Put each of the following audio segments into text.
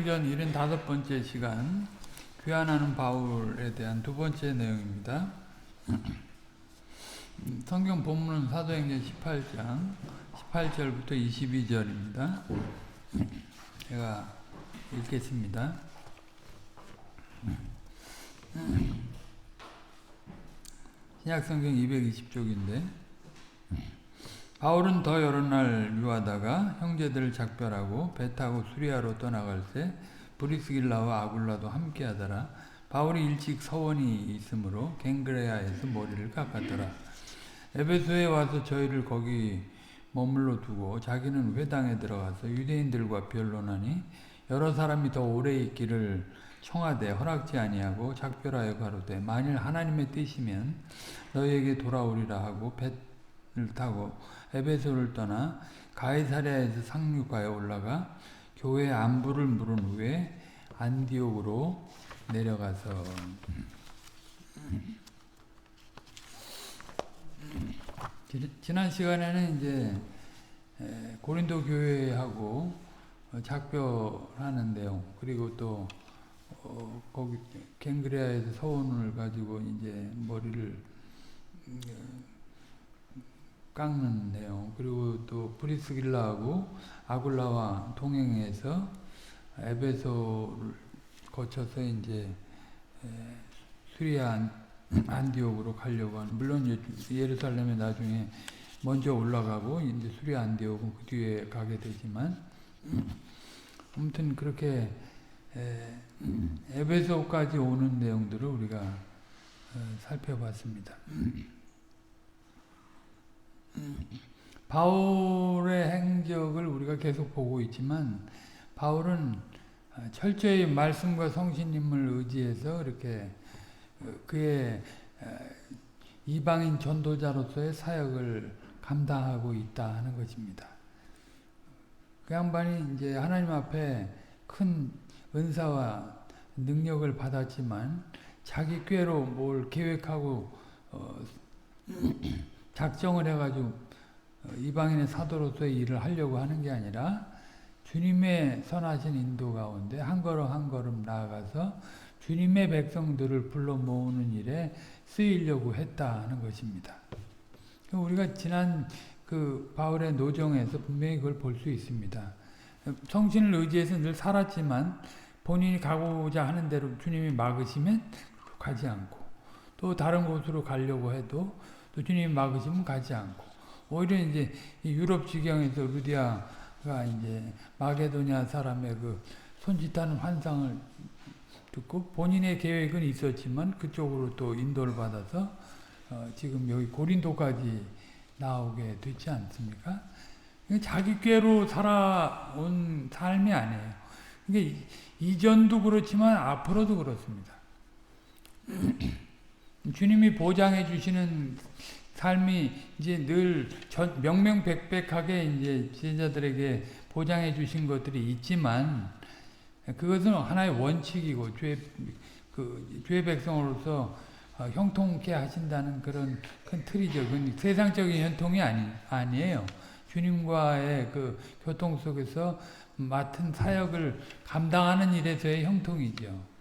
사도행전 75번째 시간, 귀환하는 바울에 대한 두 번째 내용입니다. 성경 본문은 사도행전 18장 18절부터 22절입니다. 제가 읽겠습니다. 신약성경 220쪽인데, 바울은 더 여러 날 유하다가 형제들을 작별하고 배 타고 수리아로 떠나갈 때 브리스길라와 아굴라도 함께하더라. 바울이 일찍 서원이 있으므로 갱그레아에서 머리를 깎았더라. 에베소에 와서 저희를 거기 머물러 두고 자기는 회당에 들어가서 유대인들과 변론하니 여러 사람이 더 오래 있기를 청하되 허락지 아니하고 작별하여 가로되 만일 하나님의 뜻이면 너희에게 돌아오리라 하고 배를 타고 에베소를 떠나 가이사랴에서 상륙하여 올라가 교회 안부를 물은 후에 안디옥으로 내려가서 지난 시간에는 이제 고린도 교회하고 작별하는 내용, 그리고 또 거기 갱그레아에서 서원을 가지고 이제 머리를 깎는 내용, 그리고 또 브리스길라하고 아굴라와 동행해서 에베소를 거쳐서 이제 수리아 안디옥으로 가려고 하는, 물론 예루살렘에 나중에 먼저 올라가고 이제 수리아 안디옥은 그 뒤에 가게 되지만, 아무튼 그렇게 에베소까지 오는 내용들을 우리가 살펴봤습니다. 바울의 행적을 우리가 계속 보고 있지만, 바울은 철저히 말씀과 성신님을 의지해서 이렇게 그의 이방인 전도자로서의 사역을 감당하고 있다 하는 것입니다. 그 양반이 이제 하나님 앞에 큰 은사와 능력을 받았지만 자기 꾀로 뭘 계획하고 작정을 해가지고 이방인의 사도로서의 일을 하려고 하는 게 아니라 주님의 선하신 인도 가운데 한 걸음 한 걸음 나아가서 주님의 백성들을 불러 모으는 일에 쓰이려고 했다 하는 것입니다. 우리가 지난 그 바울의 노정에서 분명히 그걸 볼 수 있습니다. 성신을 의지해서 늘 살았지만 본인이 가고자 하는 대로 주님이 막으시면 가지 않고, 또 다른 곳으로 가려고 해도 또 주님이 막으시면 가지 않고, 오히려 이제 유럽 지경에서 루디아가 이제 마게도냐 사람의 그 손짓하는 환상을 듣고 본인의 계획은 있었지만 그쪽으로 또 인도를 받아서 지금 여기 고린도까지 나오게 됐지 않습니까? 자기 꾀로 살아온 삶이 아니에요. 이게 이전도 그렇지만 앞으로도 그렇습니다. 주님이 보장해 주시는 삶이 이제 늘 명명백백하게 이제 제자들에게 보장해 주신 것들이 있지만, 그것은 하나의 원칙이고 주의 백성으로서 형통케 하신다는 그런 큰 틀이죠. 그건 세상적인 형통이 아니에요. 주님과의 그 교통 속에서 맡은 사역을 감당하는 일에서의 형통이죠.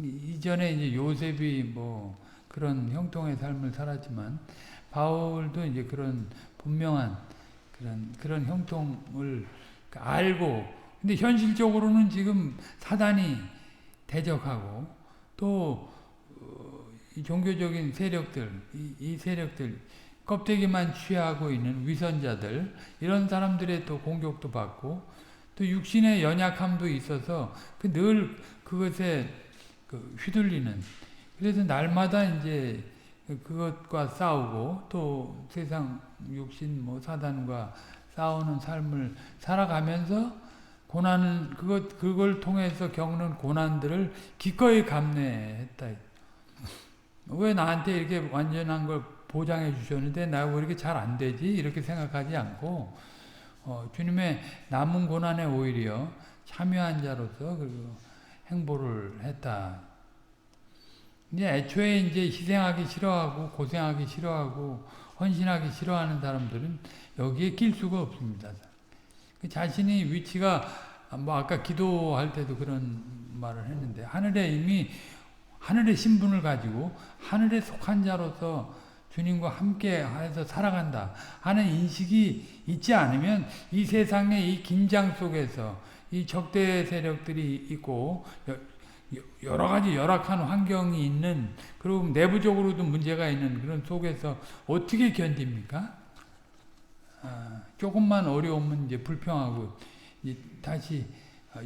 이전에 이제 요셉이 뭐 그런 형통의 삶을 살았지만, 바울도 이제 그런 분명한 그런 형통을 알고, 근데 현실적으로는 지금 사단이 대적하고 또 이 종교적인 세력들, 이 세력들, 껍데기만 취하고 있는 위선자들, 이런 사람들의 또 공격도 받고, 또 육신의 연약함도 있어서 늘 그것에 휘둘리는, 그래서 날마다 이제 그것과 싸우고 또 세상 육신 뭐 사단과 싸우는 삶을 살아가면서 고난은 그걸 통해서 겪는 고난들을 기꺼이 감내했다. 왜 나한테 이렇게 완전한 걸 보장해 주셨는데 나 왜 이렇게 잘 안 되지? 이렇게 생각하지 않고 주님의 남은 고난에 오히려 참여한 자로서 그리고 행보를 했다. 이제 애초에 이제 희생하기 싫어하고 고생하기 싫어하고 헌신하기 싫어하는 사람들은 여기에 낄 수가 없습니다. 자신이 위치가 뭐 아까 기도할 때도 그런 말을 했는데 하늘에 이미 하늘의 신분을 가지고 하늘에 속한 자로서 주님과 함께 해서 살아간다 하는 인식이 있지 않으면 이 세상의 이 긴장 속에서 이 적대 세력들이 있고 여러 가지 열악한 환경이 있는 그리고 내부적으로도 문제가 있는 그런 속에서 어떻게 견딥니까? 조금만 어려우면 이제 불평하고 이제 다시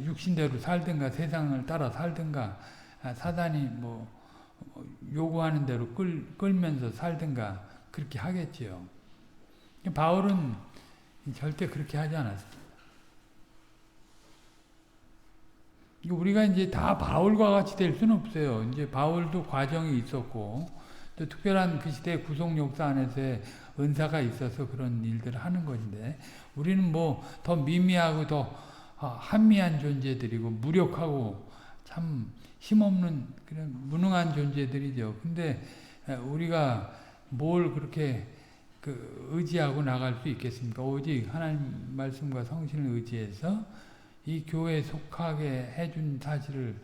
육신대로 살든가 세상을 따라 살든가 사단이 뭐 요구하는 대로 끌면서 살든가 그렇게 하겠지요. 바울은 절대 그렇게 하지 않았습니다. 우리가 이제 다 바울과 같이 될 수는 없어요. 이제 바울도 과정이 있었고 또 특별한 그 시대의 구속 역사 안에서의 은사가 있어서 그런 일들을 하는 것인데 우리는 뭐 더 미미하고 더 한미한 존재들이고 무력하고 참 힘없는 그런 무능한 존재들이죠. 근데 우리가 뭘 그렇게 의지하고 나갈 수 있겠습니까? 오직 하나님 말씀과 성신을 의지해서 이 교회에 속하게 해준 사실을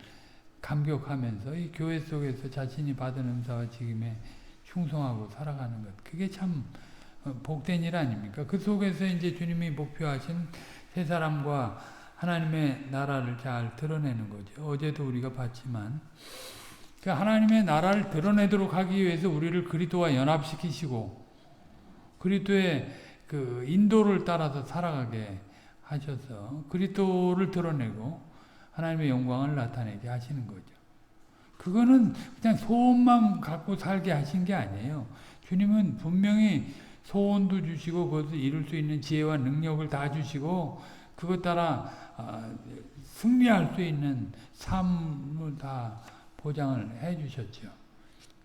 감격하면서 이 교회 속에서 자신이 받은 은사와 직임에 충성하고 살아가는 것. 그게 참 복된 일 아닙니까? 그 속에서 이제 주님이 목표하신 세 사람과 하나님의 나라를 잘 드러내는 거죠. 어제도 우리가 봤지만 하나님의 나라를 드러내도록 하기 위해서 우리를 그리스도와 연합시키시고 그리스도의 그 인도를 따라서 살아가게 하셔서 그리스도를 드러내고 하나님의 영광을 나타내게 하시는 거죠. 그거는 그냥 소원만 갖고 살게 하신 게 아니에요. 주님은 분명히 소원도 주시고 그것을 이룰 수 있는 지혜와 능력을 다 주시고 그것 따라 승리할 수 있는 삶을 다 보장을 해 주셨죠.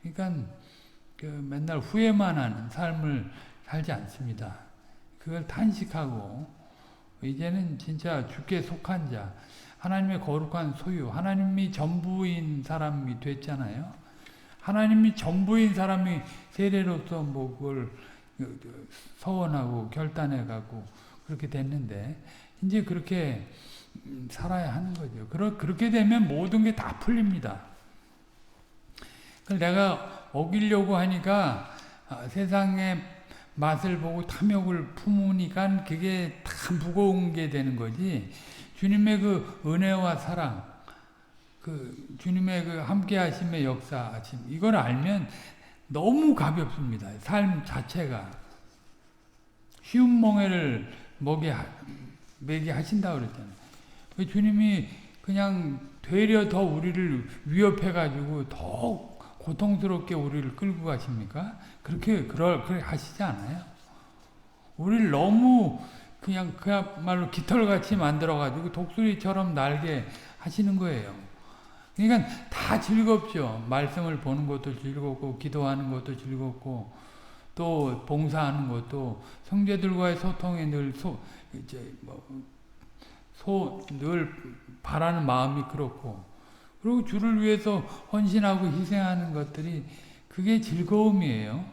그러니까 맨날 후회만 하는 삶을 살지 않습니다. 그걸 탄식하고 이제는 진짜 주께 속한 자, 하나님의 거룩한 소유, 하나님이 전부인 사람이 됐잖아요. 하나님이 전부인 사람이 세례로서 뭐 그걸 서원하고 결단해가고 그렇게 됐는데 이제 그렇게 살아야 하는 거죠. 그렇게 되면 모든 게 다 풀립니다. 내가 어기려고 하니까 세상의 맛을 보고 탐욕을 품으니까 그게 다 무거운 게 되는 거지. 주님의 그 은혜와 사랑, 그 주님의 그 함께 하심의 역사하심, 이걸 알면 너무 가볍습니다. 삶 자체가. 쉬운 멍에를 매게 하신다고 그랬잖아요. 주님이 그냥 되려 더 우리를 위협해가지고 더 고통스럽게 우리를 끌고 가십니까? 그렇게 하시지 않아요. 우리를 너무 그냥 그야말로 깃털같이 만들어가지고 독수리처럼 날게 하시는 거예요. 그러니까 다 즐겁죠. 말씀을 보는 것도 즐겁고, 기도하는 것도 즐겁고, 또 봉사하는 것도 형제들과의 소통에 늘 늘 바라는 마음이 그렇고, 그리고 주를 위해서 헌신하고 희생하는 것들이 그게 즐거움이에요.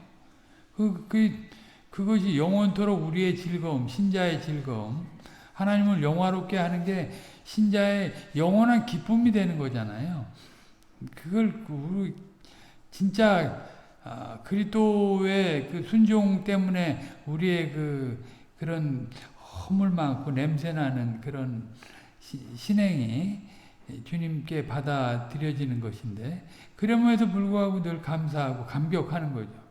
그것이 영원토록 우리의 즐거움, 신자의 즐거움, 하나님을 영화롭게 하는 게 신자의 영원한 기쁨이 되는 거잖아요. 그걸 우리 진짜 그리스도의 그 순종 때문에 우리의 그런 허물 많고 냄새나는 그런 신행이 주님께 받아들여지는 것인데 그럼에도 불구하고 늘 감사하고 감격하는 거죠.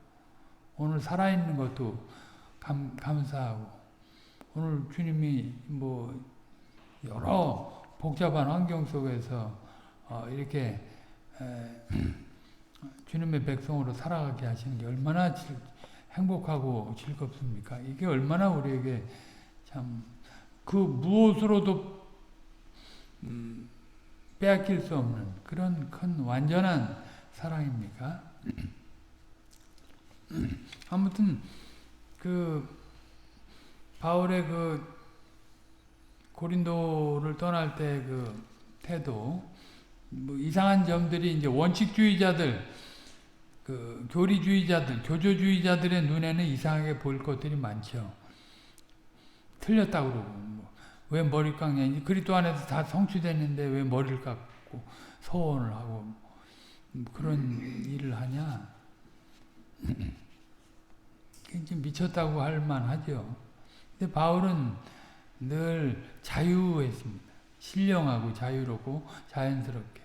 오늘 살아있는 것도 감사하고 오늘 주님이 뭐 여러 복잡한 환경 속에서 이렇게 주님의 백성으로 살아가게 하시는 게 얼마나 행복하고 즐겁습니까? 이게 얼마나 우리에게 참 그 무엇으로도 빼앗길 수 없는 그런 큰 완전한 사랑입니까? 아무튼 바울의 고린도를 떠날 때 태도, 뭐 이상한 점들이 이제 원칙주의자들, 교리주의자들, 교조주의자들의 눈에는 이상하게 보일 것들이 많죠. 틀렸다고 그러고, 왜 머리 깎냐? 이제 그리스도 안에서 다 성취됐는데 왜 머리를 깎고 서원을 하고 그런 일을 하냐? 이제 미쳤다고 할 만하죠. 근데 바울은 늘 자유했습니다. 신령하고 자유롭고 자연스럽게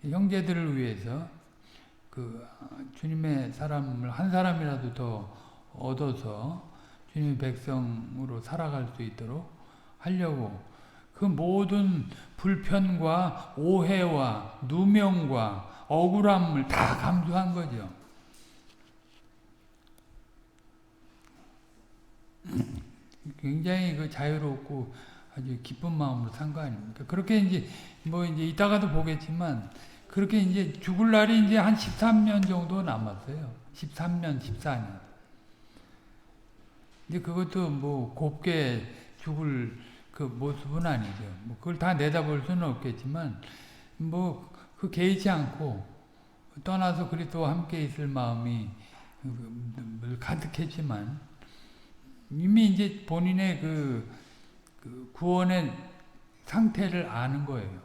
형제들을 위해서 그 주님의 사람을 한 사람이라도 더 얻어서 주님의 백성으로 살아갈 수 있도록 하려고 그 모든 불편과 오해와 누명과 억울함을 다 감수한 거죠. 굉장히 그 자유롭고 아주 기쁜 마음으로 산 거 아닙니까? 그렇게 이제 뭐 이제 이따가도 보겠지만 그렇게 이제 죽을 날이 이제 한 13년 정도 남았어요. 13년, 14년. 이제 그것도 뭐 곱게 죽을 그 모습은 아니죠. 뭐 그걸 다 내다볼 수는 없겠지만 뭐 그 개의치 않고 떠나서 그리스도와 함께 있을 마음이 가득했지만 이미 이제 본인의 그 구원의 상태를 아는 거예요.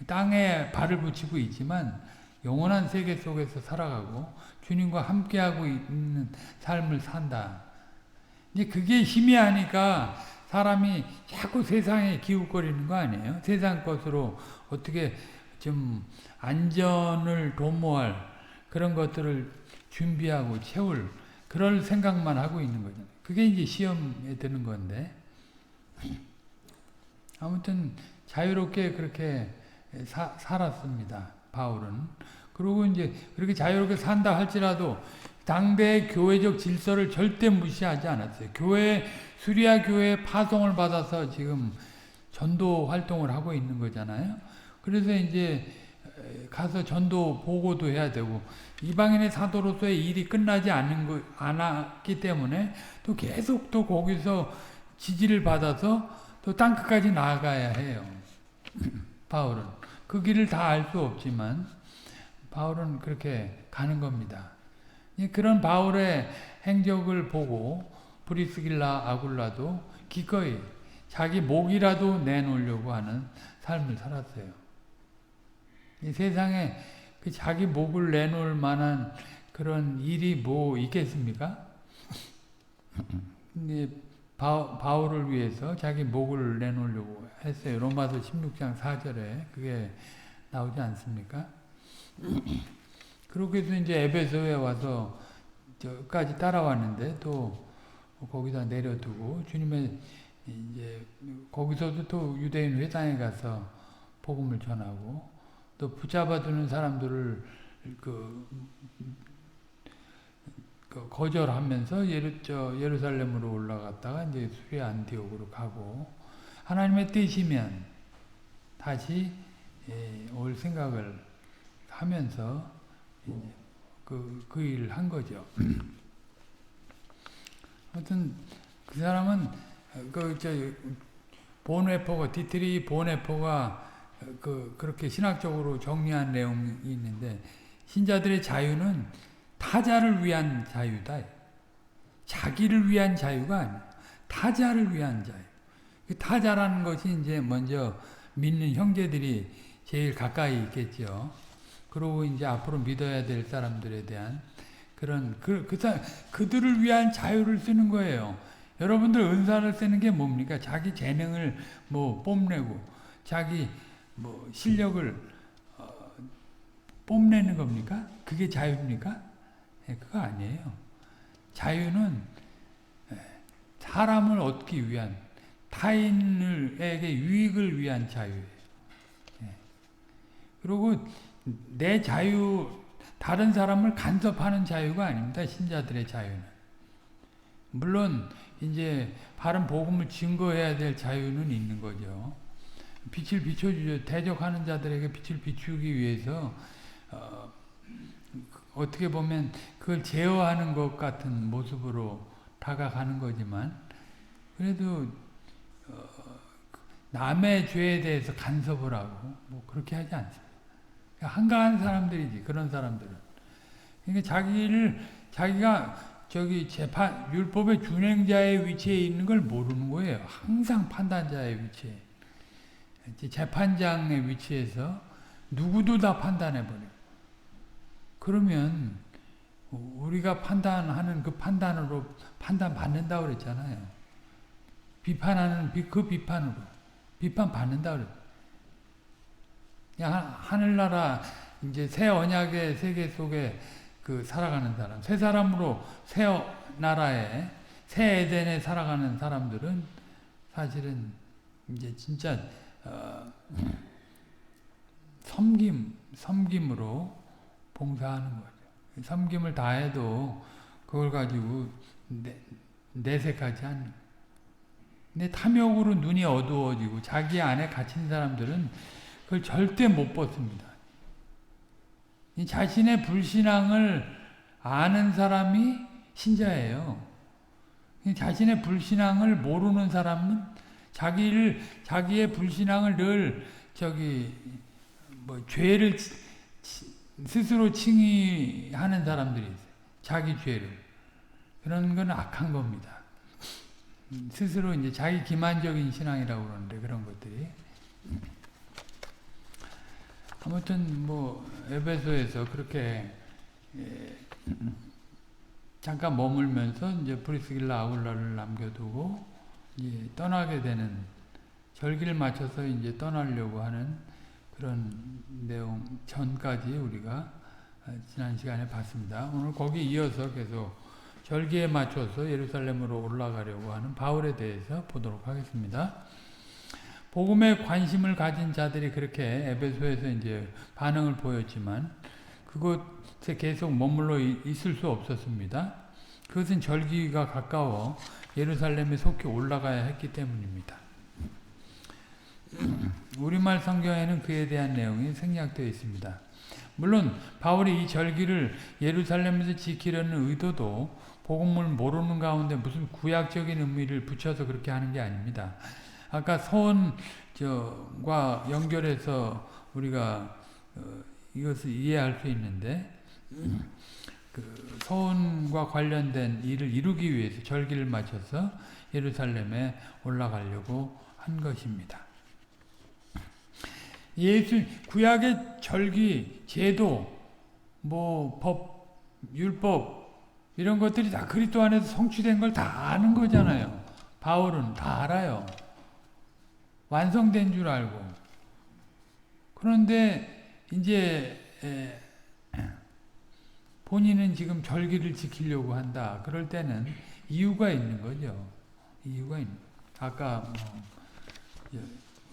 땅에 발을 붙이고 있지만 영원한 세계 속에서 살아가고 주님과 함께하고 있는 삶을 산다. 이제 그게 희미하니까 사람이 자꾸 세상에 기웃거리는 거 아니에요? 세상 것으로 어떻게 좀 안전을 도모할 그런 것들을 준비하고 채울 그럴 생각만 하고 있는 거잖아요. 그게 이제 시험에 드는 건데 아무튼 자유롭게 그렇게 살았습니다. 바울은. 그리고 이제 그렇게 자유롭게 산다 할지라도 당대의 교회적 질서를 절대 무시하지 않았어요. 수리아 교회에 파송을 받아서 지금 전도 활동을 하고 있는 거잖아요. 그래서 이제 가서 전도 보고도 해야 되고 이방인의 사도로서의 일이 끝나지 않았기 때문에 또 계속 또 거기서 지지를 받아서 또 땅끝까지 나아가야 해요. 바울은. 그 길을 다 알 수 없지만 바울은 그렇게 가는 겁니다. 그런 바울의 행적을 보고 브리스길라 아굴라도 기꺼이 자기 목이라도 내놓으려고 하는 삶을 살았어요. 이 세상에 그 자기 목을 내놓을 만한 그런 일이 뭐 있겠습니까? 바울을 위해서 자기 목을 내놓으려고 했어요. 로마서 16장 4절에 그게 나오지 않습니까? 그렇게 해서 이제 에베소에 와서 저까지 따라왔는데 또 거기다 내려두고 주님의 이제 거기서도 또 유대인 회당에 가서 복음을 전하고 또 붙잡아두는 사람들을 거절하면서 예루살렘으로 올라갔다가 이제 수리아 안디옥으로 가고 하나님의 뜻이면 다시 올 생각을 하면서 그 일을 한 거죠. 아무튼 그 사람은 디트리 보네포가 그렇게 신학적으로 정리한 내용이 있는데 신자들의 자유는 타자를 위한 자유다. 자기를 위한 자유가 아니야. 타자를 위한 자유. 그 타자라는 것이 이제 먼저 믿는 형제들이 제일 가까이 있겠죠. 그리고 이제 앞으로 믿어야 될 사람들에 대한 그런 그들을 위한 자유를 쓰는 거예요. 여러분들 은사를 쓰는 게 뭡니까? 자기 재능을 뭐 뽐내고 자기 뭐 실력을 뽐내는 겁니까? 그게 자유입니까? 그거 아니에요. 자유는 사람을 얻기 위한 타인에게 유익을 위한 자유예요. 그리고 내 자유, 다른 사람을 간섭하는 자유가 아닙니다. 신자들의 자유는. 물론 이제 바른 복음을 증거해야 될 자유는 있는 거죠. 빛을 비춰주죠. 대적하는 자들에게 빛을 비추기 위해서 어떻게 보면 그걸 제어하는 것 같은 모습으로 다가가는 거지만 그래도 남의 죄에 대해서 간섭을 하고 뭐 그렇게 하지 않습니다. 한가한 사람들이지. 그런 사람들은. 그러니까 자기가 율법의 준행자의 위치에 있는 걸 모르는 거예요. 항상 판단자의 위치에. 재판장의 위치에서 누구도 다 판단해버려요. 그러면 우리가 판단하는 그 판단으로 판단받는다고 그랬잖아요. 비판하는 그 비판으로 비판받는다고 그랬어요. 하늘나라 이제 새 언약의 세계 속에 그 살아가는 사람, 새 사람으로 새 나라에 새 에덴에 살아가는 사람들은 사실은 이제 진짜 섬김으로 봉사하는 거죠. 섬김을 다해도 그걸 가지고 내색하지 않는. 근데 탐욕으로 눈이 어두워지고 자기 안에 갇힌 사람들은 그걸 절대 못 벗습니다. 이 자신의 불신앙을 아는 사람이 신자예요. 자신의 불신앙을 모르는 사람은 자기의 불신앙을 늘 죄를 스스로 칭의하는 사람들이 있어요. 자기 죄를. 그런 건 악한 겁니다. 스스로 이제 자기 기만적인 신앙이라고 그러는데 그런 것들이. 아무튼 에베소에서 그렇게 잠깐 머물면서 이제 프리스길라 아굴라를 남겨두고 이제 떠나게 되는 절기를 맞춰서 이제 떠나려고 하는 그런 내용 전까지 우리가 지난 시간에 봤습니다. 오늘 거기 이어서 계속 절기에 맞춰서 예루살렘으로 올라가려고 하는 바울에 대해서 보도록 하겠습니다. 복음에 관심을 가진 자들이 그렇게 에베소에서 이제 반응을 보였지만 그곳에 계속 머물러 있을 수 없었습니다. 그것은 절기가 가까워 예루살렘에 속히 올라가야 했기 때문입니다. 우리말 성경에는 그에 대한 내용이 생략되어 있습니다. 물론 바울이 이 절기를 예루살렘에서 지키려는 의도도 복음을 모르는 가운데 무슨 구약적인 의미를 붙여서 그렇게 하는 게 아닙니다. 아까 서원과 연결해서 우리가 이것을 이해할 수 있는데 그 서원과 관련된 일을 이루기 위해서 절기를 맞춰서 예루살렘에 올라가려고 한 것입니다. 구약의 절기, 제도, 법, 율법 이런 것들이 다 그리스도 안에서 성취된 걸 다 아는 거잖아요. 바울은 다 알아요. 완성된 줄 알고. 그런데 이제 본인은 지금 절기를 지키려고 한다. 그럴 때는 이유가 있는 거죠. 이유가 있는. 아까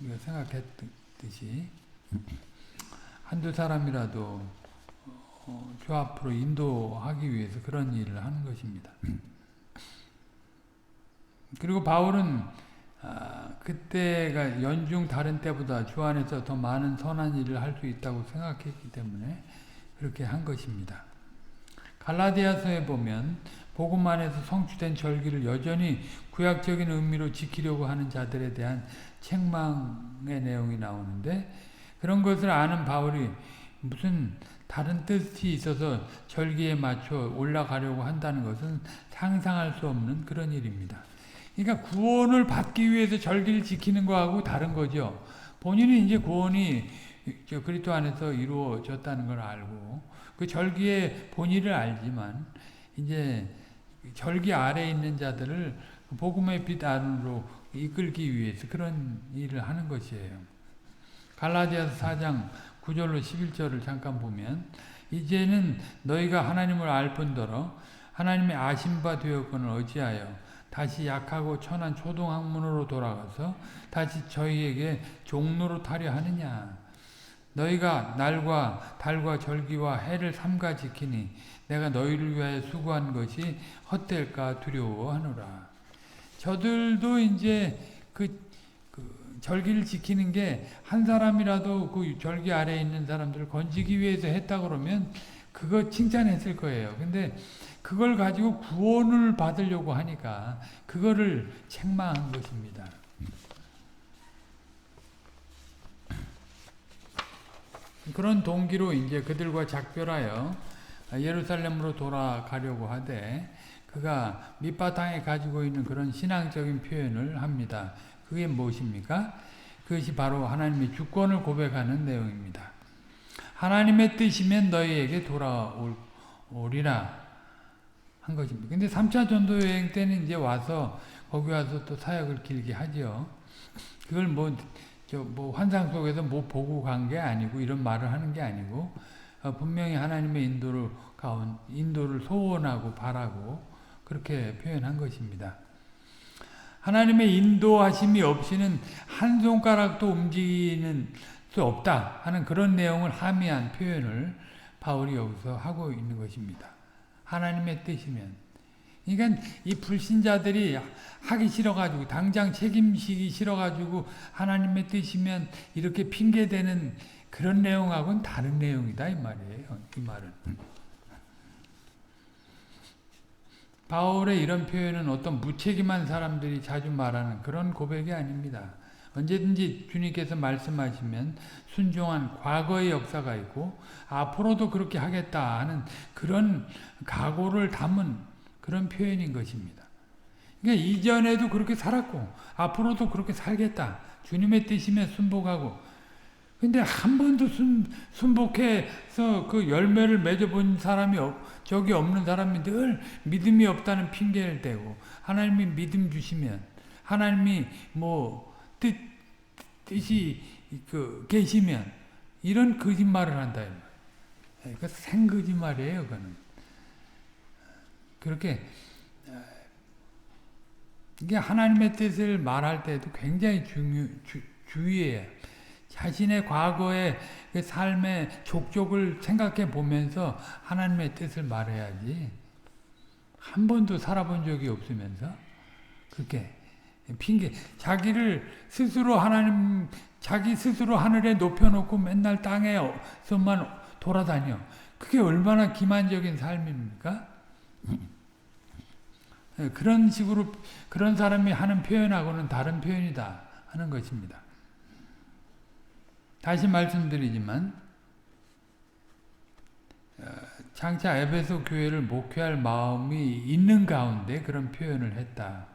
우리가 생각했듯이 한두 사람이라도 주 앞으로 인도하기 위해서 그런 일을 하는 것입니다. 그리고 바울은 그때가 연중 다른 때보다 주 안에서 더 많은 선한 일을 할 수 있다고 생각했기 때문에 그렇게 한 것입니다. 갈라디아서에 보면 복음 안에서 성취된 절기를 여전히 구약적인 의미로 지키려고 하는 자들에 대한 책망의 내용이 나오는데 그런 것을 아는 바울이 무슨 다른 뜻이 있어서 절기에 맞춰 올라가려고 한다는 것은 상상할 수 없는 그런 일입니다. 그러니까 구원을 받기 위해서 절기를 지키는 거하고 다른 거죠. 본인은 이제 구원이 그리스도 안에서 이루어졌다는 걸 알고 그 절기의 본의를 알지만 이제 절기 아래에 있는 자들을 복음의 빛 안으로 이끌기 위해서 그런 일을 하는 것이에요. 갈라디아서 4장 9절로 11절을 잠깐 보면 이제는 너희가 하나님을 알 뿐더러 하나님의 아신 바 되었거늘 어찌하여 다시 약하고 천한 초등학문으로 돌아가서 다시 저희에게 종로로 타려 하느냐. 너희가 날과 달과 절기와 해를 삼가 지키니 내가 너희를 위하여 수고한 것이 헛될까 두려워하노라. 저들도 이제 그 절기를 지키는 게 한 사람이라도 그 절기 아래에 있는 사람들을 건지기 위해서 했다 그러면 그거 칭찬했을 거예요. 근데 그걸 가지고 구원을 받으려고 하니까 그거를 책망한 것입니다. 그런 동기로 이제 그들과 작별하여 예루살렘으로 돌아가려고 하되 그가 밑바탕에 가지고 있는 그런 신앙적인 표현을 합니다. 그게 무엇입니까? 그것이 바로 하나님의 주권을 고백하는 내용입니다. 하나님의 뜻이면 너희에게 돌아오리라 한 것입니다. 근데 3차 전도 여행 때는 이제 와서 거기 와서 또 사역을 길게 하죠. 그걸 뭐 환상 속에서 뭐 보고 간 게 아니고 이런 말을 하는 게 아니고 분명히 하나님의 인도를 소원하고 바라고 그렇게 표현한 것입니다. 하나님의 인도하심이 없이는 한 손가락도 움직이는 수 없다 하는 그런 내용을 함의한 표현을 바울이 여기서 하고 있는 것입니다. 하나님의 뜻이면. 그러니까 이 불신자들이 하기 싫어가지고 당장 책임지기 싫어가지고 하나님의 뜻이면 이렇게 핑계대는 그런 내용하고는 다른 내용이다 이 말이에요. 이 말은. 바울의 이런 표현은 어떤 무책임한 사람들이 자주 말하는 그런 고백이 아닙니다. 언제든지 주님께서 말씀하시면 순종한 과거의 역사가 있고 앞으로도 그렇게 하겠다 하는 그런 각오를 담은 그런 표현인 것입니다. 그러니까 이전에도 그렇게 살았고 앞으로도 그렇게 살겠다. 주님의 뜻이면 순복하고 근데 한 번도 순복해서 그 열매를 맺어본 사람이 적이 없는 사람이 늘 믿음이 없다는 핑계를 대고 하나님이 믿음 주시면 하나님이 뭐 뜻이 계시면 이런 거짓말을 한다. 그 생거짓말이에요. 그거는. 그렇게 이게 하나님의 뜻을 말할 때도 굉장히 주의해요. 자신의 과거의 그 삶의 족적을 생각해 보면서 하나님의 뜻을 말해야지. 한 번도 살아본 적이 없으면서 그렇게 핑계 자기 스스로 하늘에 높여놓고 맨날 땅에서만 돌아다녀. 그게 얼마나 기만적인 삶입니까? 그런 식으로 그런 사람이 하는 표현하고는 다른 표현이다 하는 것입니다. 다시 말씀드리지만 장차 에베소 교회를 목회할 마음이 있는 가운데 그런 표현을 했다.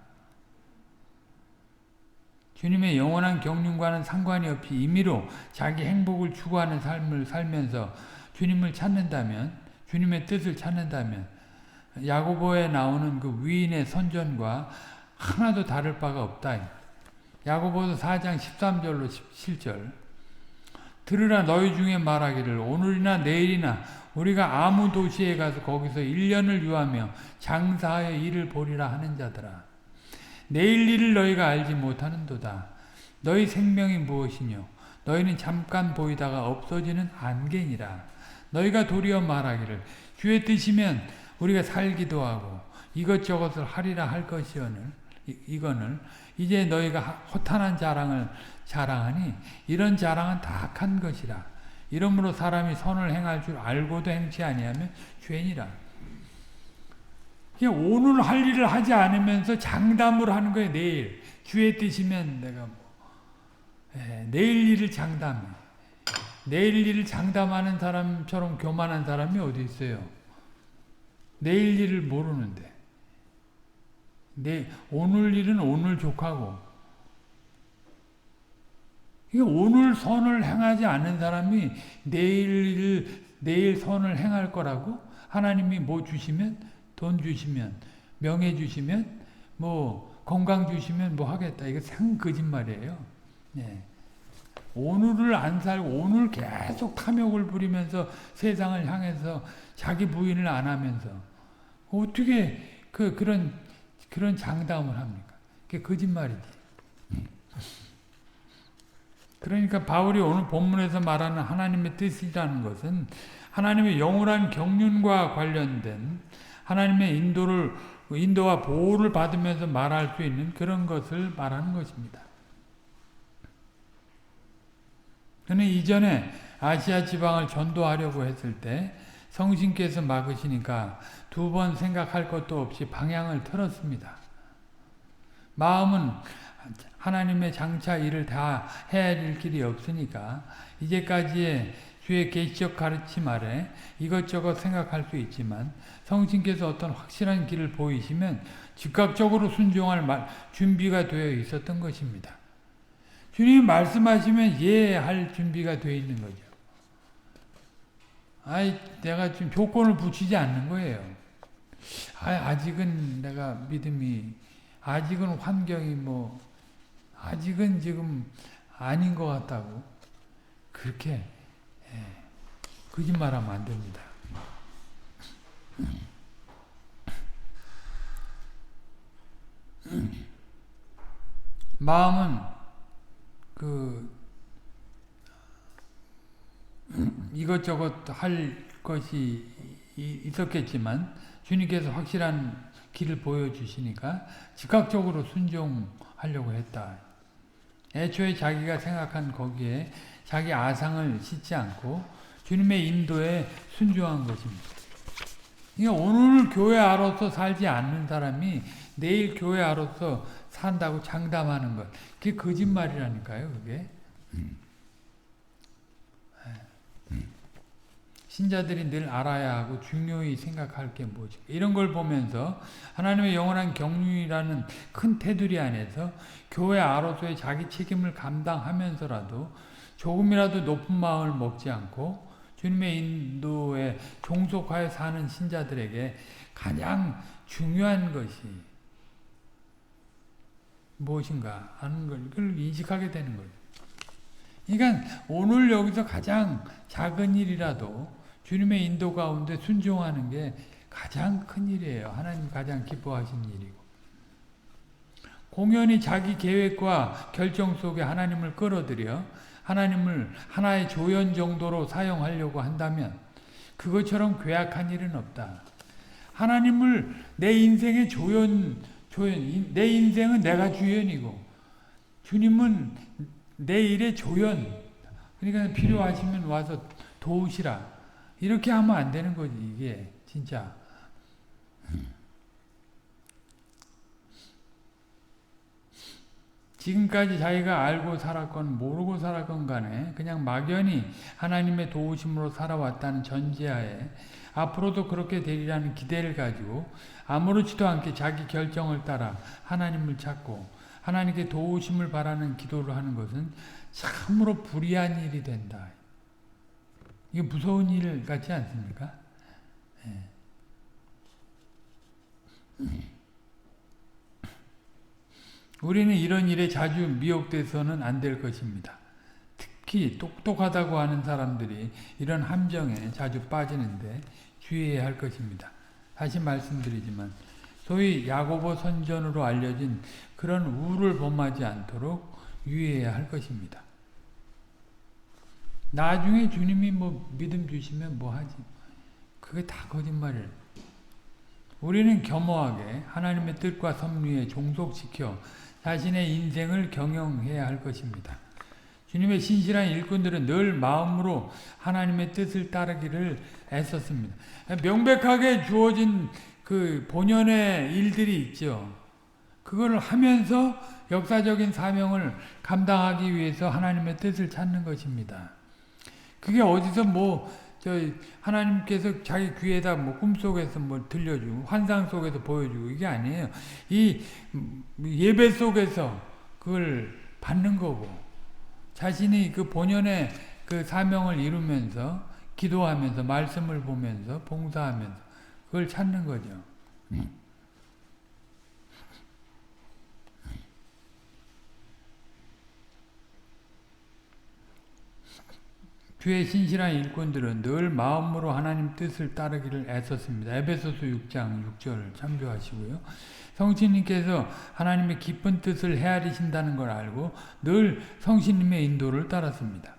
주님의 영원한 경륜과는 상관이 없이 임의로 자기 행복을 추구하는 삶을 살면서 주님을 찾는다면, 주님의 뜻을 찾는다면 야고보에 나오는 그 위인의 선전과 하나도 다를 바가 없다. 야고보서 4장 13절로 17절 들으라 너희 중에 말하기를 오늘이나 내일이나 우리가 아무 도시에 가서 거기서 1년을 유하며 장사하여 일을 보리라 하는 자들아. 내일 일을 너희가 알지 못하는도다. 너희 생명이 무엇이뇨? 너희는 잠깐 보이다가 없어지는 안개니라. 너희가 도리어 말하기를 주의 뜻이면 우리가 살기도 하고 이것저것을 하리라 할 것이오늘 이거늘 이제 너희가 허탄한 자랑을 자랑하니 이런 자랑은 다 악한 것이라. 이러므로 사람이 선을 행할 줄 알고도 행치 아니하면 죄니라. 오늘 할 일을 하지 않으면서 장담을 하는 거예요. 내일 주의 뜻이면 내가 내일 일을 장담해. 내일 일을 장담하는 사람처럼 교만한 사람이 어디 있어요? 내일 일을 모르는데 오늘 일은 오늘 족하고 오늘 선을 행하지 않는 사람이 내일 선을 행할 거라고 하나님이 뭐 주시면 돈 주시면 명예 주시면 뭐 건강 주시면 뭐 하겠다. 이거 거짓말이에요. 네. 오늘을 안 살고 오늘 계속 탐욕을 부리면서 세상을 향해서 자기 부인을 안 하면서 어떻게 그런 장담을 합니까? 그게 거짓말이지. 그러니까 바울이 오늘 본문에서 말하는 하나님의 뜻이라는 것은 하나님의 영원한 경륜과 관련된 하나님의 인도와 보호를 받으면서 말할 수 있는 그런 것을 말하는 것입니다. 저는 이전에 아시아 지방을 전도하려고 했을 때 성신께서 막으시니까 2번 생각할 것도 없이 방향을 틀었습니다. 마음은 하나님의 장차 일을 다 해야 될 길이 없으니까 이제까지의 주의 계시적 가르침 아래 이것저것 생각할 수 있지만 성신께서 어떤 확실한 길을 보이시면 즉각적으로 순종할 준비가 되어 있었던 것입니다. 주님이 말씀하시면 할 준비가 되어 있는 거죠. 내가 지금 조건을 붙이지 않는 거예요. 아직은 내가 믿음이, 아직은 환경이 아직은 지금 아닌 것 같다고. 그렇게, 거짓말하면 안 됩니다. 마음은 이것저것 할 것이 있었겠지만 주님께서 확실한 길을 보여주시니까 즉각적으로 순종하려고 했다. 애초에 자기가 생각한 거기에 자기 아상을 싣지 않고 주님의 인도에 순종한 것입니다. 그러니까 오늘 교회아로서 살지 않는 사람이 내일 교회아로서 산다고 장담하는 것, 그게 거짓말이라니까요. 그게 신자들이 늘 알아야 하고 중요히 생각할 게 뭐지? 이런 걸 보면서 하나님의 영원한 경륜이라는 큰 테두리 안에서 교회 아로서의 자기 책임을 감당하면서라도 조금이라도 높은 마음을 먹지 않고 주님의 인도에 종속하여 사는 신자들에게 가장 중요한 것이 무엇인가 하는 걸 그걸 인식하게 되는 거예요. 그러니까 오늘 여기서 가장 작은 일이라도 주님의 인도 가운데 순종하는 게 가장 큰 일이에요. 하나님 가장 기뻐하신 일이고. 공연히 자기 계획과 결정 속에 하나님을 끌어들여 하나님을 하나의 조연 정도로 사용하려고 한다면 그것처럼 괴악한 일은 없다. 하나님을 내 인생의 조연, 내 인생은 내가 주연이고 주님은 내 일의 조연. 그러니까 필요하시면 와서 도우시라. 이렇게 하면 안 되는 거지, 이게 진짜. 지금까지 자기가 알고 살았건 모르고 살았건 간에 그냥 막연히 하나님의 도우심으로 살아왔다는 전제하에 앞으로도 그렇게 되리라는 기대를 가지고 아무렇지도 않게 자기 결정을 따라 하나님을 찾고 하나님께 도우심을 바라는 기도를 하는 것은 참으로 불의한 일이 된다. 이게 무서운 일 같지 않습니까? 우리는 이런 일에 자주 미혹돼서는 안 될 것입니다. 특히 똑똑하다고 하는 사람들이 이런 함정에 자주 빠지는데 주의해야 할 것입니다. 다시 말씀드리지만 소위 야고보 선전으로 알려진 그런 우를 범하지 않도록 유의해야 할 것입니다. 나중에 주님이 믿음 주시면 하지. 그게 다 거짓말이에요. 우리는 겸허하게 하나님의 뜻과 섭리에 종속시켜 자신의 인생을 경영해야 할 것입니다. 주님의 신실한 일꾼들은 늘 마음으로 하나님의 뜻을 따르기를 애썼습니다. 명백하게 주어진 그 본연의 일들이 있죠. 그걸 하면서 역사적인 사명을 감당하기 위해서 하나님의 뜻을 찾는 것입니다. 그게 어디서 하나님께서 자기 귀에다 꿈속에서 들려주고 환상 속에서 보여주고 이게 아니에요. 이 예배 속에서 그걸 받는 거고 자신이 그 본연의 그 사명을 이루면서 기도하면서 말씀을 보면서 봉사하면서 그걸 찾는 거죠. 주의 신실한 일꾼들은 늘 마음으로 하나님 뜻을 따르기를 애썼습니다. 에베소서 6장 6절 참조하시고요. 성신님께서 하나님의 깊은 뜻을 헤아리신다는 걸 알고 늘 성신님의 인도를 따랐습니다.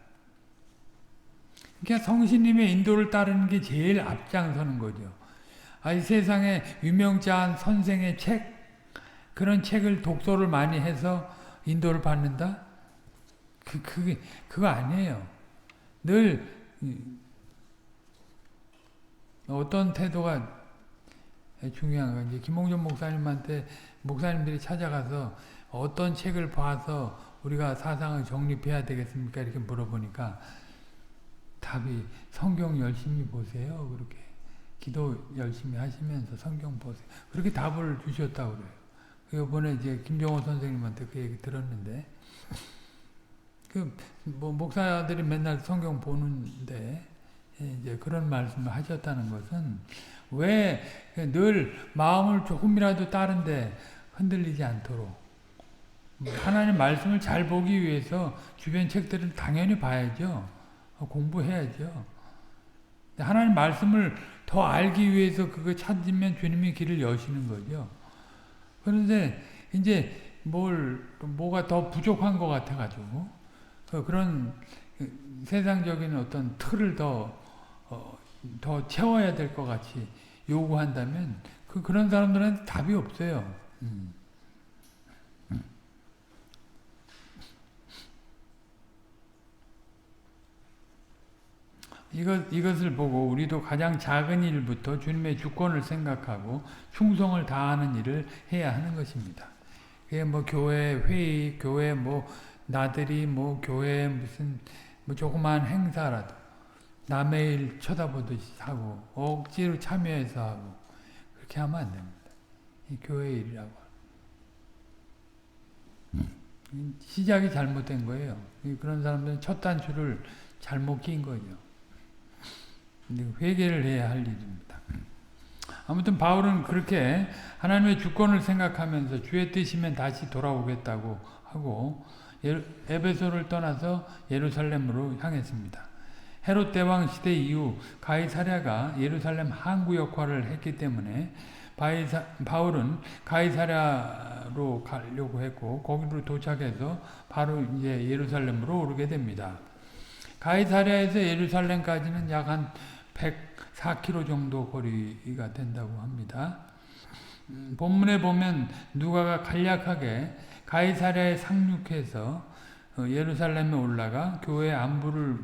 그러니까 성신님의 인도를 따르는 게 제일 앞장서는 거죠. 이 세상에 유명자한 선생의 책, 그런 책을 독서를 많이 해서 인도를 받는다? 그거 아니에요. 늘 어떤 태도가 중요한 건지 김홍준 목사님한테 목사님들이 찾아가서 어떤 책을 봐서 우리가 사상을 정립해야 되겠습니까? 이렇게 물어보니까 답이 성경 열심히 보세요. 그렇게 기도 열심히 하시면서 성경 보세요. 그렇게 답을 주셨다고 그래요. 이번에 이제 김정호 선생님한테 그 얘기 들었는데, 뭐 목사들이 맨날 성경 보는데 이제 그런 말씀을 하셨다는 것은 왜 늘 마음을 조금이라도 다른데 흔들리지 않도록 하나님 말씀을 잘 보기 위해서 주변 책들을 당연히 봐야죠. 공부해야죠. 하나님 말씀을 더 알기 위해서 그거 찾으면 주님이 길을 여시는 거죠. 그런데 이제 뭐가 더 부족한 것 같아가지고 그런 세상적인 어떤 틀을 더 채워야 될 것 같이 요구한다면 그런 사람들한테 답이 없어요. 이것을 보고 우리도 가장 작은 일부터 주님의 주권을 생각하고 충성을 다하는 일을 해야 하는 것입니다. 그게 뭐 교회 회의, 교회 뭐 나들이, 뭐 교회 무슨 뭐 조그마한 행사라도 남의 일 쳐다보듯이 하고 억지로 참여해서 하고 그렇게 하면 안 됩니다. 이 교회 일이라고. 시작이 잘못된 거예요. 그런 사람들은 첫 단추를 잘못 낀 거죠. 회개를 해야 할 일입니다. 아무튼 바울은 그렇게 하나님의 주권을 생각하면서 주의 뜻이면 다시 돌아오겠다고 하고 에베소를 떠나서 예루살렘으로 향했습니다. 헤롯 대왕 시대 이후 가이사랴가 예루살렘 항구 역할을 했기 때문에 바울은 가이사랴로 가려고 했고 거기로 도착해서 바로 이제 예루살렘으로 오르게 됩니다. 가이사랴에서 예루살렘까지는 약 한 104km 정도 거리가 된다고 합니다. 본문에 보면 누가가 간략하게 가이사랴에 상륙해서 예루살렘에 올라가 교회 안부를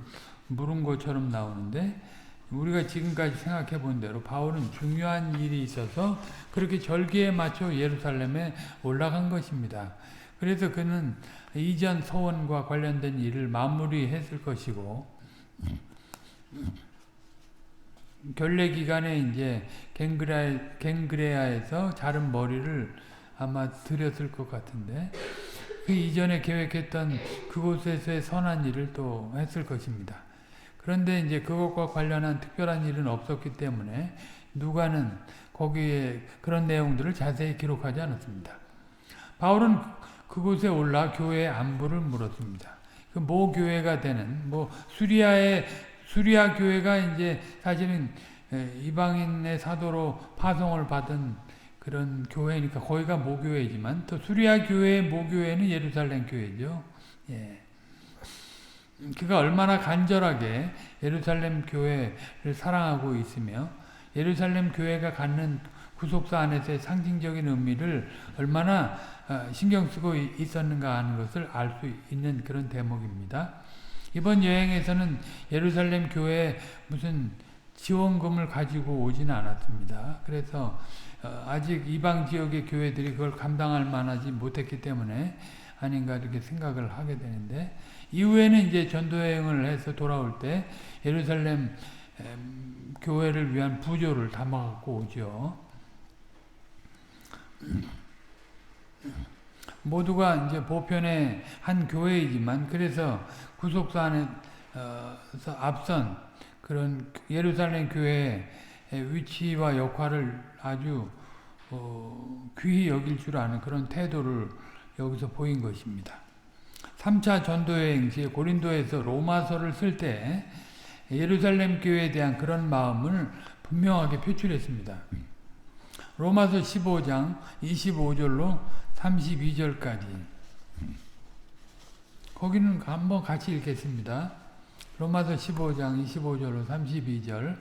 물은 것처럼 나오는데 우리가 지금까지 생각해 본 대로 바울은 중요한 일이 있어서 그렇게 절기에 맞춰 예루살렘에 올라간 것입니다. 그래서 그는 이전 서원과 관련된 일을 마무리했을 것이고 결례 기간에 이제 갱그레아에서 자른 머리를 아마 드렸을 것 같은데 그 이전에 계획했던 그곳에서의 선한 일을 또 했을 것입니다. 그런데 이제 그것과 관련한 특별한 일은 없었기 때문에 누가는 거기에 그런 내용들을 자세히 기록하지 않았습니다. 바울은 그곳에 올라 교회의 안부를 물었습니다. 그 모 교회가 되는 수리아 교회가 이제 사실은 이방인의 사도로 파송을 받은 그런 교회니까 거기가 모교회지만 또 수리아 교회의 모교회는 예루살렘 교회죠. 예. 그가 얼마나 간절하게 예루살렘 교회를 사랑하고 있으며 예루살렘 교회가 갖는 구속사 안에서의 상징적인 의미를 얼마나 신경 쓰고 있었는가 하는 것을 알 수 있는 그런 대목입니다. 이번 여행에서는 예루살렘 교회에 무슨 지원금을 가지고 오지는 않았습니다. 그래서 아직 이방 지역의 교회들이 그걸 감당할 만하지 못했기 때문에 아닌가 이렇게 생각을 하게 되는데 이후에는 이제 전도여행을 해서 돌아올 때 예루살렘 교회를 위한 부조를 담아갖고 오죠. 모두가 이제 보편의 한 교회이지만 그래서 구속사 안에서 앞선 그런 예루살렘 교회의 위치와 역할을 아주 귀히 여길 줄 아는 그런 태도를 여기서 보인 것입니다. 3차 전도여행 시에 고린도에서 로마서를 쓸 때 예루살렘 교회에 대한 그런 마음을 분명하게 표출했습니다. 로마서 15장 25절로 32절까지 거기는 한번 같이 읽겠습니다. 로마서 15장 25절로 32절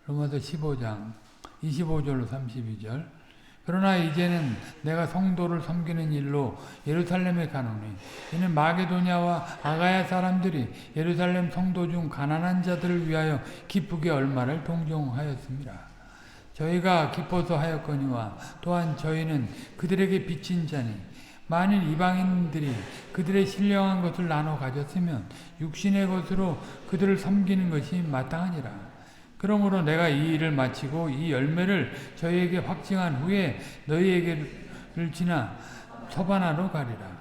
로마서 15장 25절로 32절 그러나 이제는 내가 성도를 섬기는 일로 예루살렘에 가노니 이는 마게도냐와 아가야 사람들이 예루살렘 성도 중 가난한 자들을 위하여 기쁘게 얼마를 동정하였습니다. 저희가 기뻐서 하였거니와 또한 저희는 그들에게 빚진 자니 만일 이방인들이 그들의 신령한 것을 나눠 가졌으면 육신의 것으로 그들을 섬기는 것이 마땅하니라. 그러므로 내가 이 일을 마치고 이 열매를 저희에게 확증한 후에 너희에게를 지나 서바나로 가리라.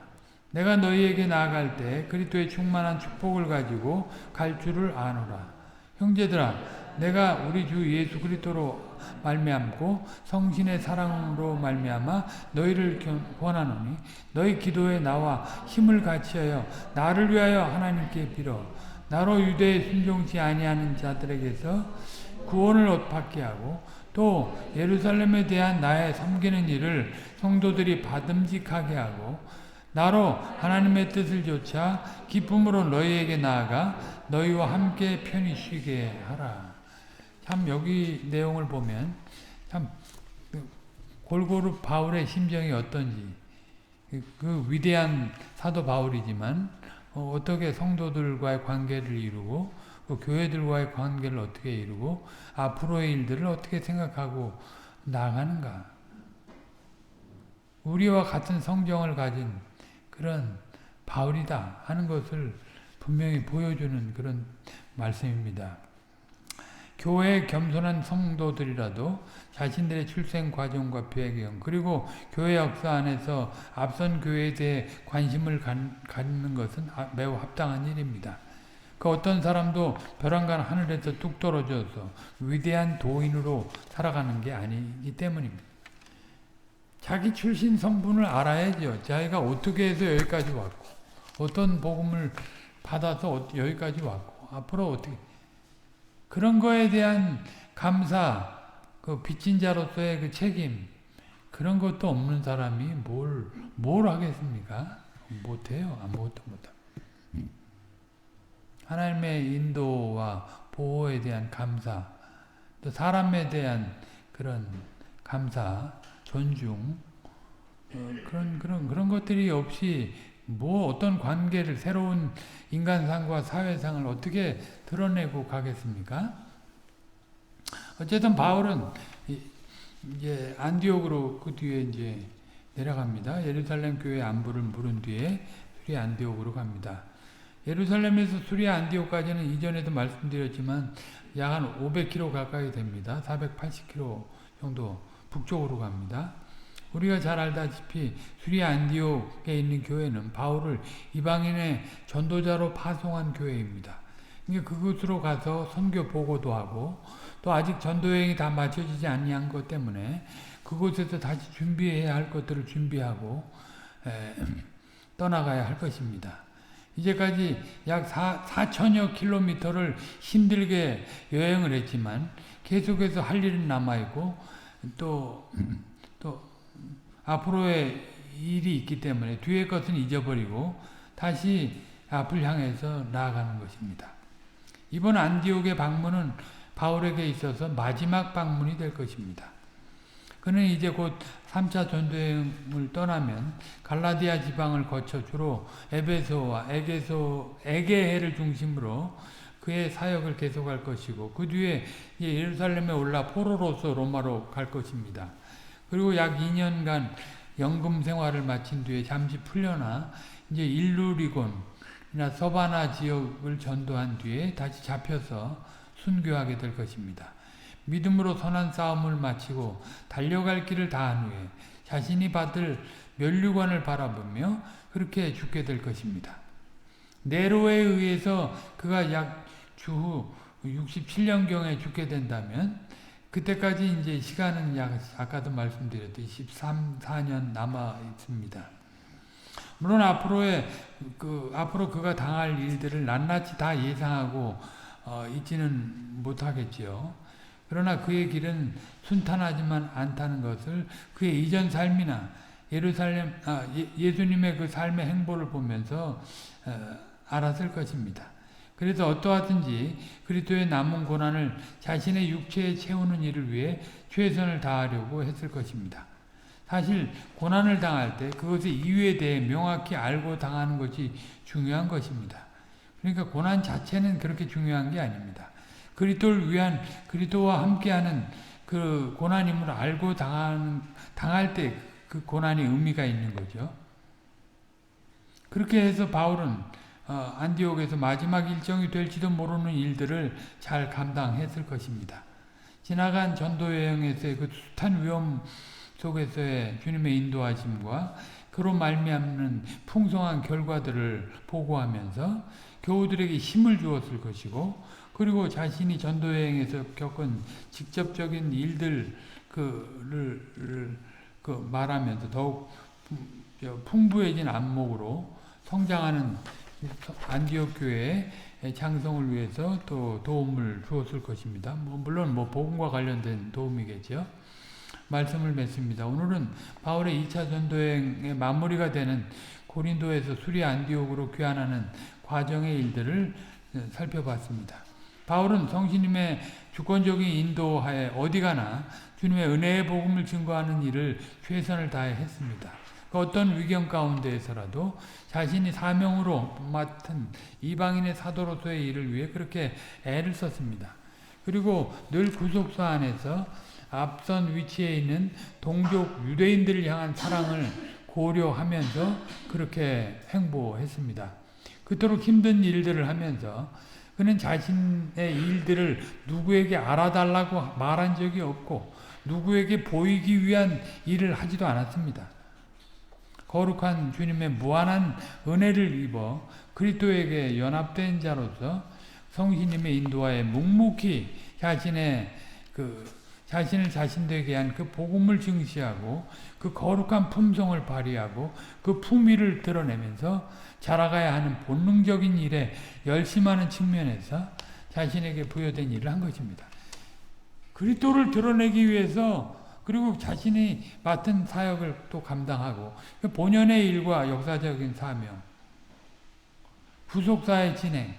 내가 너희에게 나아갈 때 그리스도의 충만한 축복을 가지고 갈 줄을 아노라. 형제들아, 내가 우리 주 예수 그리스도로 말미암고 성신의 사랑으로 말미암아 너희를 권하노니 너희 기도에 나와 힘을 같이하여 나를 위하여 하나님께 빌어 나로 유대에 순종치 아니하는 자들에게서 구원을 받게 하고 또 예루살렘에 대한 나의 섬기는 일을 성도들이 받음직하게 하고 나로 하나님의 뜻을 좇아 기쁨으로 너희에게 나아가 너희와 함께 편히 쉬게 하라. 참 여기 내용을 보면 참 골고루 바울의 심정이 어떤지, 그 위대한 사도 바울이지만 어떻게 성도들과의 관계를 이루고 그 교회들과의 관계를 어떻게 이루고 앞으로의 일들을 어떻게 생각하고 나아가는가. 우리와 같은 성정을 가진 그런 바울이다 하는 것을 분명히 보여주는 그런 말씀입니다. 교회의 겸손한 성도들이라도 자신들의 출생 과정과 배경 그리고 교회 역사 안에서 앞선 교회에 대해 관심을 갖는 것은 매우 합당한 일입니다. 그 어떤 사람도 벼랑간 하늘에서 뚝 떨어져서 위대한 도인으로 살아가는 게 아니기 때문입니다. 자기 출신 성분을 알아야죠. 자기가 어떻게 해서 여기까지 왔고 어떤 복음을 받아서 여기까지 왔고 앞으로 어떻게 그런 거에 대한 감사, 그 빚진 자로서의 그 책임 그런 것도 없는 사람이 뭘 하겠습니까? 못해요. 아무것도 못합니다. 하나님의 인도와 보호에 대한 감사, 또 사람에 대한 그런 감사, 존중, 그런 것들이 없이 어떤 관계를 새로운 인간상과 사회상을 어떻게 드러내고 가겠습니까? 어쨌든 바울은 이제 안디옥으로 그 뒤에 이제 내려갑니다. 예루살렘 교회 안부를 물은 뒤에 수리아 안디옥으로 갑니다. 예루살렘에서 수리아 안디옥까지는 이전에도 말씀드렸지만 약 한 500km 가까이 됩니다. 480km 정도 북쪽으로 갑니다. 우리가 잘 알다시피 수리아 안디옥에 있는 교회는 바울을 이방인의 전도자로 파송한 교회입니다. 그곳으로 가서 선교 보고도 하고 또 아직 전도 여행이 다 마쳐지지 아니한 것 때문에 그곳에서 다시 준비해야 할 것들을 준비하고 떠나가야 할 것입니다. 이제까지 약 4천여 킬로미터를 힘들게 여행을 했지만 계속해서 할 일은 남아있고 또 앞으로의 일이 있기 때문에 뒤의 것은 잊어버리고 다시 앞을 향해서 나아가는 것입니다. 이번 안디옥의 방문은 바울에게 있어서 마지막 방문이 될 것입니다. 그는 이제 곧 3차 전도여행을 떠나면 갈라디아 지방을 거쳐 주로 에베소와 에게해를 중심으로 그의 사역을 계속할 것이고 그 뒤에 예루살렘에 올라 포로로서 로마로 갈 것입니다. 그리고 약 2년간 연금 생활을 마친 뒤에 잠시 풀려나 이제 일루리곤이나 서바나 지역을 전도한 뒤에 다시 잡혀서 순교하게 될 것입니다. 믿음으로 선한 싸움을 마치고 달려갈 길을 다한 후에 자신이 받을 면류관을 바라보며 그렇게 죽게 될 것입니다. 네로에 의해서 그가 약 주후 67년경에 죽게 된다면 그때까지 이제 시간은 아까도 말씀드렸듯이 14년 남아 있습니다. 물론 앞으로 그가 당할 일들을 낱낱이 다 예상하고 있지는 못하겠지요. 그러나 그의 길은 순탄하지만 않다는 것을 그의 이전 삶이나 예수님의 그 삶의 행보를 보면서 알았을 것입니다. 그래서 어떠하든지 그리스도의 남은 고난을 자신의 육체에 채우는 일을 위해 최선을 다하려고 했을 것입니다. 사실 고난을 당할 때 그것의 이유에 대해 명확히 알고 당하는 것이 중요한 것입니다. 그러니까 고난 자체는 그렇게 중요한 게 아닙니다. 그리스도를 위한 그리스도와 함께하는 그 고난임을 알고 당할 때 그 고난이 의미가 있는 거죠. 그렇게 해서 바울은 안디옥에서 마지막 일정이 될지도 모르는 일들을 잘 감당했을 것입니다. 지나간 전도 여행에서의 그 숱한 위험 속에서의 주님의 인도하심과 그로 말미암는 풍성한 결과들을 보고하면서 교우들에게 힘을 주었을 것이고, 그리고 자신이 전도 여행에서 겪은 직접적인 일들을 말하면서 더욱 풍부해진 안목으로 성장하는 안디옥 교회의 장성을 위해서 또 도움을 주었을 것입니다. 물론 복음과 관련된 도움이겠죠. 말씀을 맺습니다. 오늘은 바울의 2차 전도여행의 마무리가 되는 고린도에서 수리 안디옥으로 귀환하는 과정의 일들을 살펴봤습니다. 바울은 성신님의 주권적인 인도하에 어디 가나 주님의 은혜의 복음을 증거하는 일을 최선을 다해 했습니다. 그 어떤 위경 가운데에서라도 자신이 사명으로 맡은 이방인의 사도로서의 일을 위해 그렇게 애를 썼습니다. 그리고 늘 구속사 안에서 앞선 위치에 있는 동족 유대인들을 향한 사랑을 고려하면서 그렇게 행보했습니다. 그토록 힘든 일들을 하면서 그는 자신의 일들을 누구에게 알아달라고 말한 적이 없고 누구에게 보이기 위한 일을 하지도 않았습니다. 거룩한 주님의 무한한 은혜를 입어 그리스도에게 연합된 자로서 성신님의 인도하에 묵묵히 자신을 자신되게 한 그 복음을 증시하고 그 거룩한 품성을 발휘하고 그 품위를 드러내면서 자라가야 하는 본능적인 일에 열심하는 측면에서 자신에게 부여된 일을 한 것입니다. 그리스도를 드러내기 위해서 그리고 자신이 맡은 사역을 또 감당하고 본연의 일과 역사적인 사명, 구속사의 진행,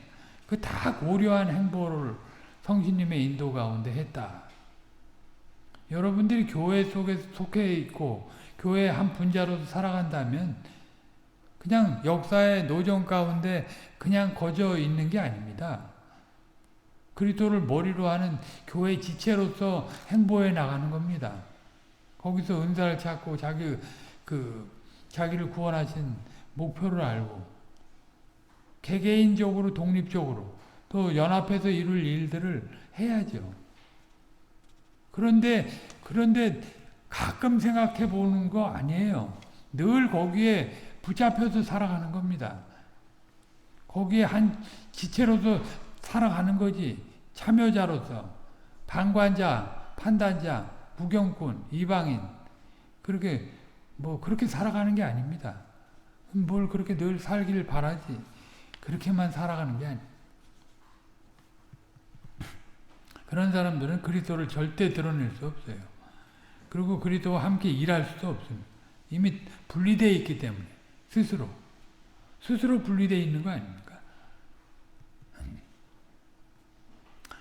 그 다 고려한 행보를 성신님의 인도 가운데 했다. 여러분들이 교회 속에 속해 있고 교회의 한 분자로서 살아간다면 그냥 역사의 노정 가운데 그냥 거저 있는 게 아닙니다. 그리스도를 머리로 하는 교회 지체로서 행보해 나가는 겁니다. 거기서 은사를 찾고 자기를 구원하신 목표를 알고 개개인적으로 독립적으로 또 연합해서 이룰 일들을 해야죠. 그런데 가끔 생각해 보는 거 아니에요. 늘 거기에 붙잡혀서 살아가는 겁니다. 거기에 한 지체로서 살아가는 거지. 참여자로서 방관자, 판단자, 무경꾼, 이방인 그렇게 살아가는 게 아닙니다. 뭘 그렇게 늘 살기를 바라지. 그렇게만 살아가는 게 아니에요. 그런 사람들은 그리스도를 절대 드러낼 수 없어요. 그리고 그리스도와 함께 일할 수도 없습니다. 이미 분리되어 있기 때문에 스스로 분리되어 있는 거 아닙니까?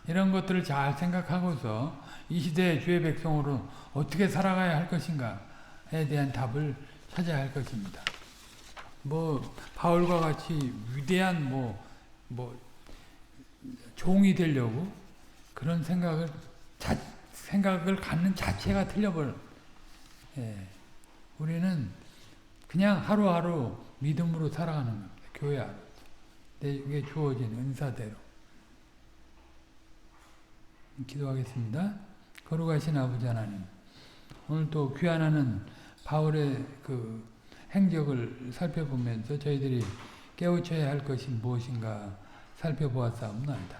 이런 것들을 잘 생각하고서 이 시대의 주의 백성으로 어떻게 살아가야 할 것인가에 대한 답을 찾아야 할 것입니다. 바울과 같이 위대한 종이 되려고 그런 생각을 갖는 자체가 틀려버려. 우리는 그냥 하루하루 믿음으로 살아가는 겁니다. 교회 안에서. 내게 주어진 은사대로. 기도하겠습니다. 거룩하신 아버지 하나님, 오늘 또 귀환하는 바울의 그 행적을 살펴보면서 저희들이 깨우쳐야 할 것이 무엇인가 살펴보았사옵나이다.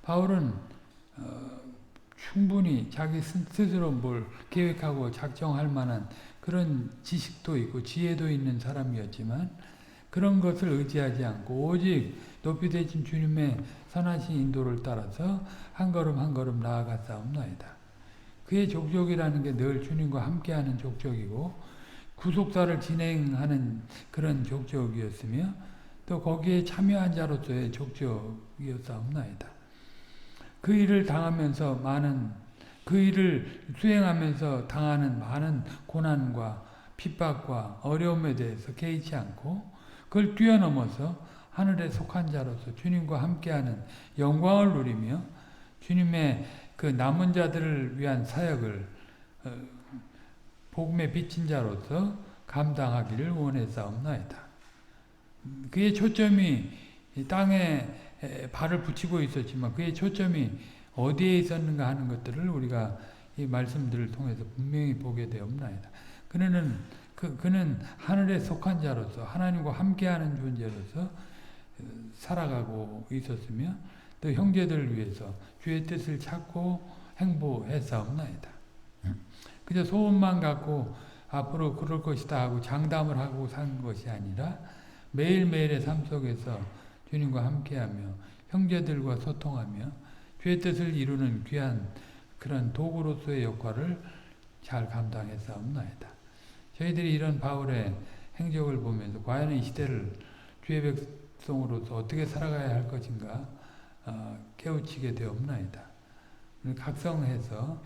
바울은 충분히 자기 스스로 뭘 계획하고 작정할 만한 그런 지식도 있고 지혜도 있는 사람이었지만 그런 것을 의지하지 않고 오직 높이 되신 주님의 선하신 인도를 따라서 한 걸음 한 걸음 나아갔사옵나이다. 그의 족적이라는 게 늘 주님과 함께하는 족적이고 구속사를 진행하는 그런 족적이었으며 또 거기에 참여한 자로서의 족적이었사옵나이다. 그 일을 수행하면서 당하는 많은 고난과 핍박과 어려움에 대해서 개의치 않고 그걸 뛰어넘어서 하늘에 속한 자로서 주님과 함께하는 영광을 누리며 주님의 그 남은 자들을 위한 사역을 복음에 비친 자로서 감당하기를 원했사옵나이다. 그의 초점이 이 땅에 발을 붙이고 있었지만 그의 초점이 어디에 있었는가 하는 것들을 우리가 이 말씀들을 통해서 분명히 보게 되옵나이다. 그는 하늘에 속한 자로서 하나님과 함께하는 존재로서 살아가고 있었으며 또 형제들을 위해서 주의 뜻을 찾고 행보했사옵나이다. 그저 소원만 갖고 앞으로 그럴 것이다 하고 장담을 하고 산 것이 아니라 매일매일의 삶 속에서 주님과 함께하며 형제들과 소통하며 주의 뜻을 이루는 귀한 그런 도구로서의 역할을 잘 감당했사옵나이다. 저희들이 이런 바울의 행적을 보면서 과연 이 시대를 주의 백성으로서 어떻게 살아가야 할 것인가 깨우치게 되옵나이다. 각성해서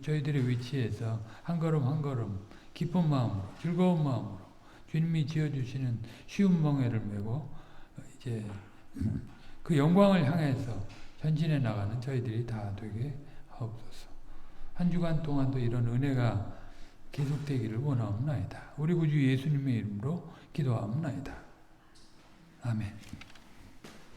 저희들의 위치에서 한 걸음 한 걸음 기쁜 마음으로 즐거운 마음으로 주님이 지어주시는 쉬운 멍에를 메고 이제 그 영광을 향해서 전진해 나가는 저희들이 다 되게 하옵소서. 한 주간 동안도 이런 은혜가 계속되기를 원하옵나이다. 우리 구주 예수님의 이름으로 기도하옵나이다. 아멘.